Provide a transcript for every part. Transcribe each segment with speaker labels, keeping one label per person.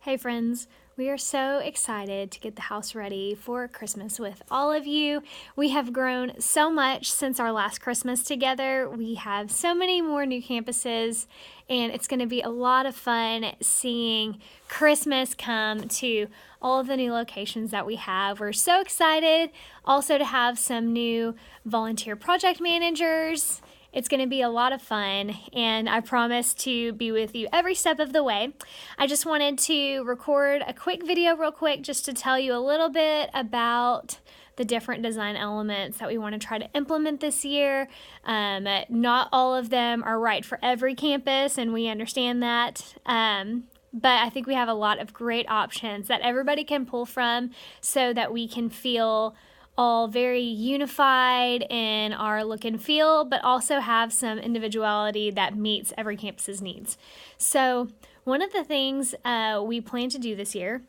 Speaker 1: Hey friends, we are so excited to get the house ready for Christmas with all of you. We have grown so much since our last Christmas together. We have so many more new campuses, and it's going to be a lot of fun seeing Christmas come to all of the new locations that we have. We're so excited also to have some new volunteer project managers. It's going to be a lot of fun, and I promise to be with you every step of the way. I just wanted to record a quick video real quick just to tell you a little bit about the different design elements that we want to try to implement this year. Not all of them are right for every campus, and we understand that. But I think we have a lot of great options that everybody can pull from so that we can feel all very unified in our look and feel, but also have some individuality that meets every campus's needs. So one of the things we plan to do this year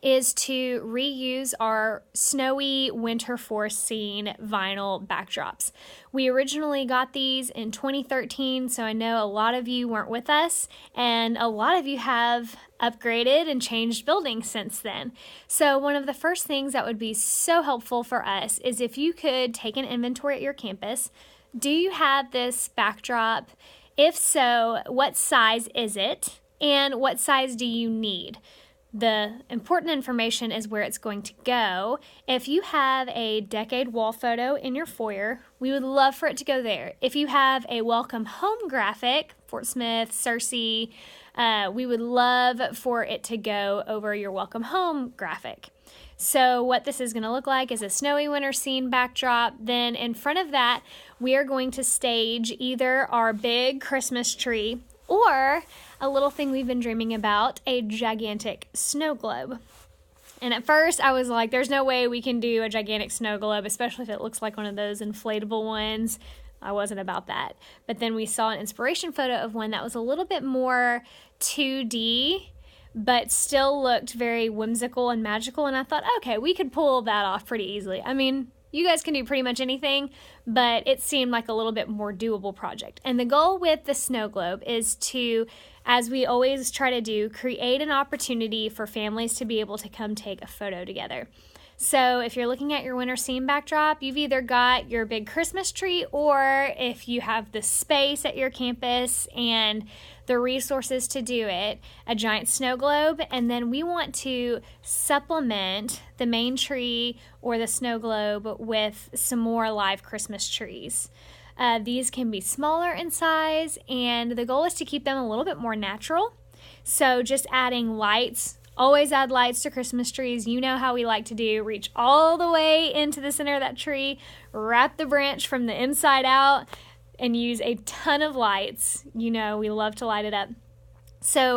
Speaker 1: is to reuse our snowy winter forest scene vinyl backdrops. We originally got these in 2013, so I know a lot of you weren't with us, and a lot of you have upgraded and changed buildings since then. So one of the first things that would be so helpful for us is if you could take an inventory at your campus. Do you have this backdrop? If so, what size is it? And what size do you need? The important information is where it's going to go. If you have a decade wall photo in your foyer, we would love for it to go there. If you have a welcome home graphic, Fort Smith, Searcy, we would love for it to go over your welcome home graphic. So what this is going to look like is a snowy winter scene backdrop. Then in front of that, we are going to stage either our big Christmas tree or a little thing we've been dreaming about, a gigantic snow globe. And at first I was like, there's no way we can do a gigantic snow globe, especially if it looks like one of those inflatable ones. I wasn't about that. But then we saw an inspiration photo of one that was a little bit more 2D, but still looked very whimsical and magical. And I thought, okay, we could pull that off pretty easily. I mean, you guys can do pretty much anything, but it seemed like a little bit more doable project. And the goal with the snow globe is to, as we always try to do, create an opportunity for families to be able to come take a photo together. So if you're looking at your winter scene backdrop, you've either got your big Christmas tree, or if you have the space at your campus and the resources to do it, a giant snow globe. And then we want to supplement the main tree or the snow globe with some more live Christmas trees. These can be smaller in size, and the goal is to keep them a little bit more natural. So just adding lights. Always add lights to Christmas trees. You know how we like to do. Reach all the way into the center of that tree, wrap the branch from the inside out, and use a ton of lights. You know, we love to light it up. So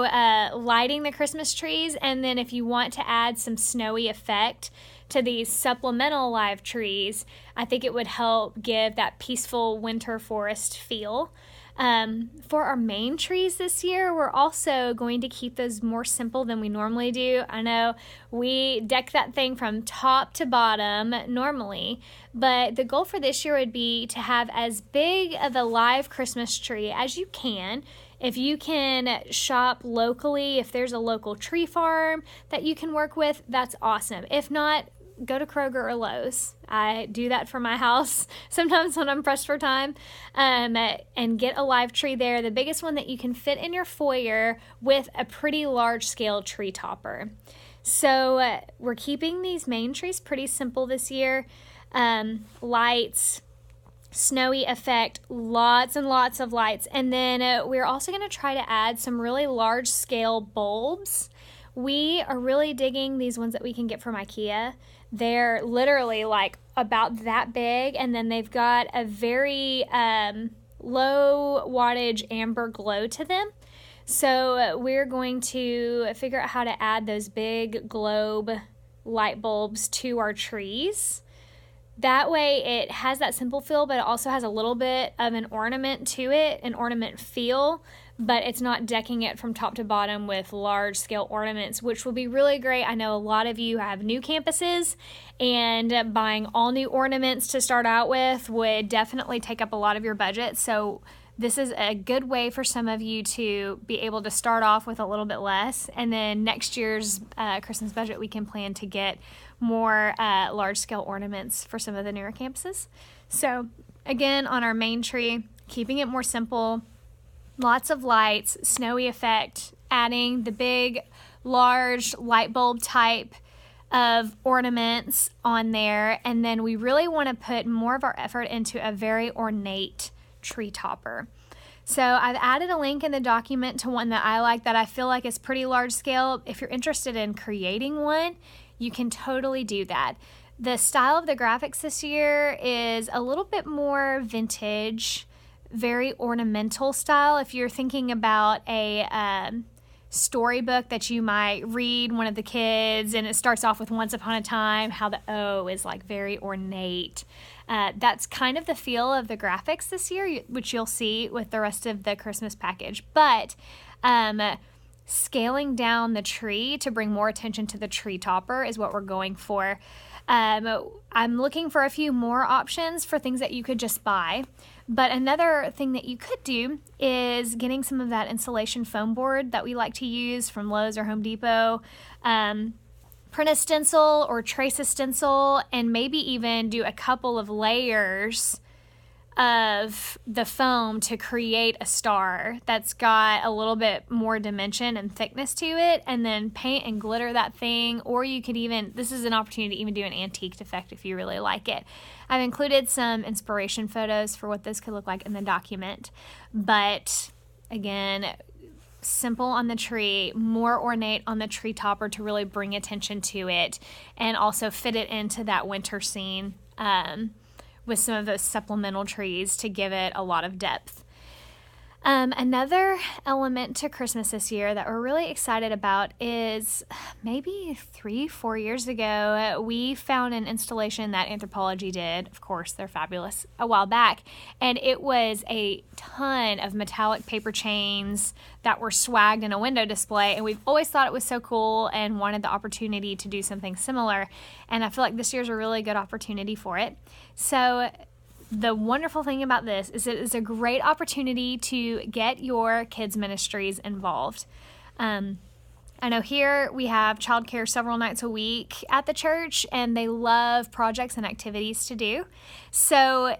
Speaker 1: lighting the Christmas trees, and then if you want to add some snowy effect to these supplemental live trees, I think it would help give that peaceful winter forest feel. For our main trees this year, we're also going to keep those more simple than we normally do. I know we deck that thing from top to bottom normally, but the goal for this year would be to have as big of a live Christmas tree as you can. If you can shop locally, if there's a local tree farm that you can work with, that's awesome. If not, go to Kroger or Lowe's. I do that for my house sometimes when I'm pressed for time, and get a live tree there, the biggest one that you can fit in your foyer with a pretty large scale tree topper. So we're keeping these main trees pretty simple this year. Lights, snowy effect, lots and lots of lights. And then we're also going to try to add some really large scale bulbs. We are really digging these ones that we can get from IKEA. They're literally like about that big, and then they've got a very low wattage amber glow to them. So we're going to figure out how to add those big globe light bulbs to our trees. That way it has that simple feel, but it also has a little bit of an ornament to it, an ornament feel, but it's not decking it from top to bottom with large scale ornaments, which will be really great. I know a lot of you have new campuses, and buying all new ornaments to start out with would definitely take up a lot of your budget. So this is a good way for some of you to be able to start off with a little bit less, and then next year's Christmas budget we can plan to get more large-scale ornaments for some of the newer campuses. So again, on our main tree, keeping it more simple, lots of lights, snowy effect, adding the big, large light bulb type of ornaments on there, and then we really want to put more of our effort into a very ornate tree topper. So I've added a link in the document to one that I like, that I feel like is pretty large scale. If you're interested in creating one, you can totally do that. The style of the graphics this year is a little bit more vintage, very ornamental style. If you're thinking about a storybook that you might read one of the kids, and it starts off with Once Upon a Time, how the O is like very ornate. That's kind of the feel of the graphics this year, which you'll see with the rest of the Christmas package. But scaling down the tree to bring more attention to the tree topper is what we're going for. I'm looking for a few more options for things that you could just buy. But another thing that you could do is getting some of that insulation foam board that we like to use from Lowe's or Home Depot. Print a stencil or trace a stencil, and maybe even do a couple of layers of the foam to create a star that's got a little bit more dimension and thickness to it, and then paint and glitter that thing. Or you could even, this is an opportunity to even do an antiqued effect if you really like it. I've included some inspiration photos for what this could look like in the document, but again, simple on the tree, more ornate on the tree topper to really bring attention to it, and also fit it into that winter scene with some of those supplemental trees to give it a lot of depth. Another element to Christmas this year that we're really excited about is maybe 3-4 years ago, we found an installation that Anthropologie did. Of course, they're fabulous, a while back. And it was a ton of metallic paper chains that were swagged in a window display. And we've always thought it was so cool and wanted the opportunity to do something similar. And I feel like this year's a really good opportunity for it. So the wonderful thing about this is it is a great opportunity to get your kids' ministries involved. I know here we have childcare several nights a week at the church, and they love projects and activities to do. So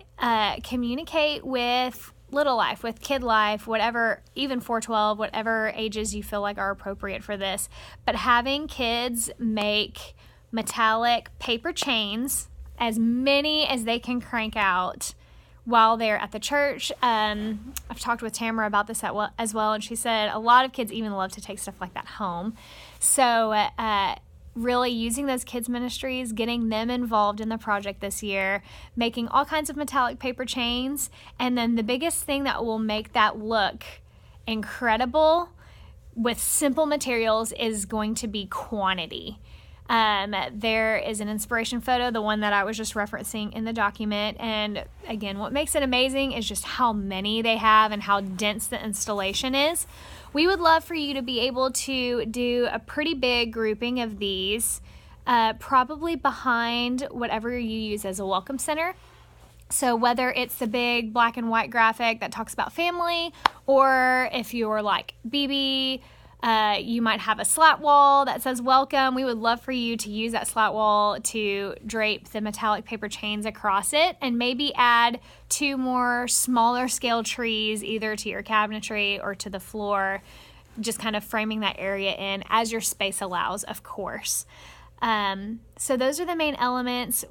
Speaker 1: communicate with Little Life, with Kid Life, whatever, even 412, whatever ages you feel like are appropriate for this. But having kids make metallic paper chains, as many as they can crank out while they're at the church. I've talked with Tamara about this as well, and she said a lot of kids even love to take stuff like that home. So really using those kids' ministries, getting them involved in the project this year, making all kinds of metallic paper chains, and then the biggest thing that will make that look incredible with simple materials is going to be quantity. There is an inspiration photo, the one that I was just referencing in the document, and again, what makes it amazing is just how many they have and how dense the installation is. We would love for you to be able to do a pretty big grouping of these, probably behind whatever you use as a welcome center. So whether it's the big black and white graphic that talks about family, or if you're like BB, you might have a slat wall that says welcome. We would love for you to use that slat wall to drape the metallic paper chains across it, and maybe add 2 more smaller scale trees either to your cabinetry or to the floor, just kind of framing that area in as your space allows, of course. So those are the main elements.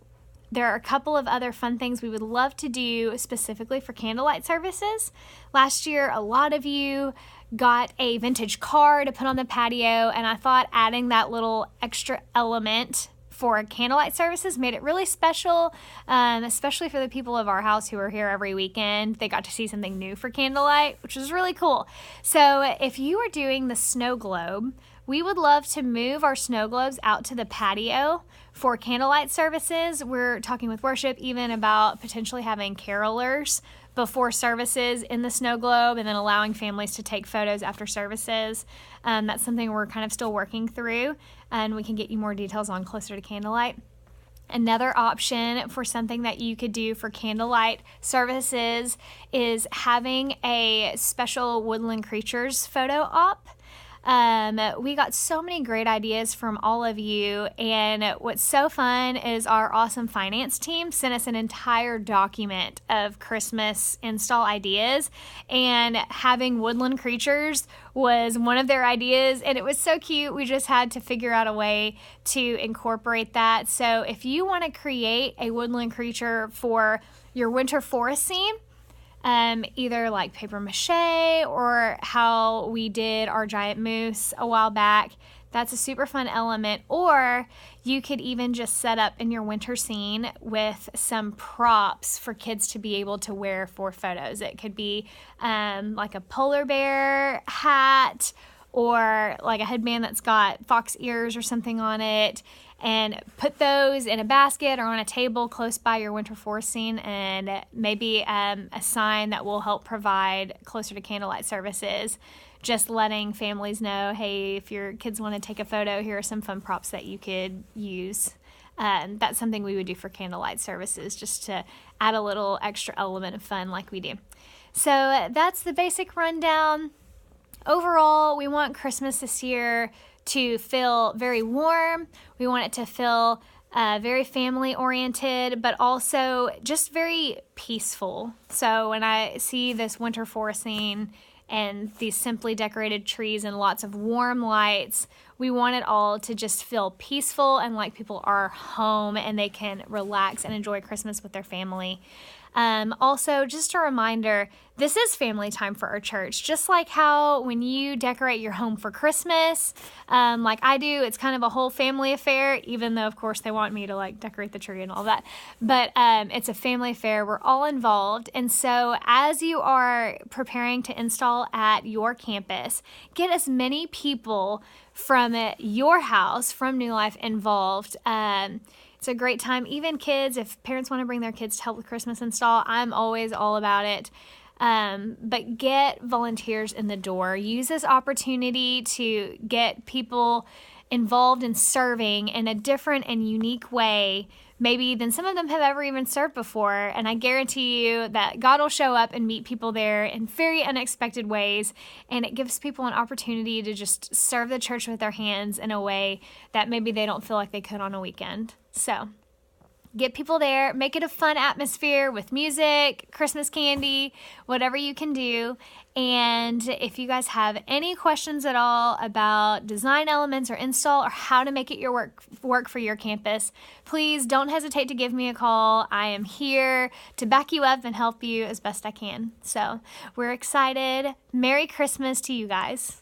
Speaker 1: There are a couple of other fun things we would love to do specifically for candlelight services. Last year, a lot of you got a vintage car to put on the patio, and I thought adding that little extra element for candlelight services made it really special, especially for the people of our house who are here every weekend. They got to see something new for candlelight, which was really cool. So if you are doing the snow globe, we would love to move our snow globes out to the patio for candlelight services. We're talking with worship even about potentially having carolers before services in the snow globe, and then allowing families to take photos after services. That's something we're kind of still working through, and we can get you more details on closer to candlelight. Another option for something that you could do for candlelight services is having a special woodland creatures photo op. We got so many great ideas from all of you, and what's so fun is our awesome finance team sent us an entire document of Christmas install ideas, and having woodland creatures was one of their ideas, and it was so cute. We just had to figure out a way to incorporate that. So if you want to create a woodland creature for your winter forest scene, either like paper mache or how we did our giant moose a while back, that's a super fun element. Or you could even just set up in your winter scene with some props for kids to be able to wear for photos. It could be like a polar bear hat, or like a headband that's got fox ears or something on it, and put those in a basket or on a table close by your winter forest scene, and maybe a sign that will help provide closer to candlelight services, just letting families know, hey, if your kids want to take a photo, here are some fun props that you could use. That's something we would do for candlelight services, just to add a little extra element of fun like we do. So that's the basic rundown. Overall, we want Christmas this year to feel very warm. We want it to feel very family-oriented, but also just very peaceful. So when I see this winter forest scene and these simply decorated trees and lots of warm lights, we want it all to just feel peaceful and like people are home and they can relax and enjoy Christmas with their family. Also, just a reminder, this is family time for our church. Just like how when you decorate your home for Christmas, like I do, it's kind of a whole family affair, even though, of course, they want me to like decorate the tree and all that. But it's a family affair. We're all involved. And so as you are preparing to install at your campus, get as many people from your house, from New Life, involved. It's a great time. Even kids, if parents want to bring their kids to help with Christmas install, I'm always all about it. But get volunteers in the door. Use this opportunity to get people involved in serving in a different and unique way, maybe than some of them have ever even served before. And I guarantee you that God will show up and meet people there in very unexpected ways. And it gives people an opportunity to just serve the church with their hands in a way that maybe they don't feel like they could on a weekend. So get people there, make it a fun atmosphere with music, Christmas candy, whatever you can do. And if you guys have any questions at all about design elements or install or how to make it your work for your campus, please don't hesitate to give me a call. I am here to back you up and help you as best I can. So we're excited. Merry Christmas to you guys.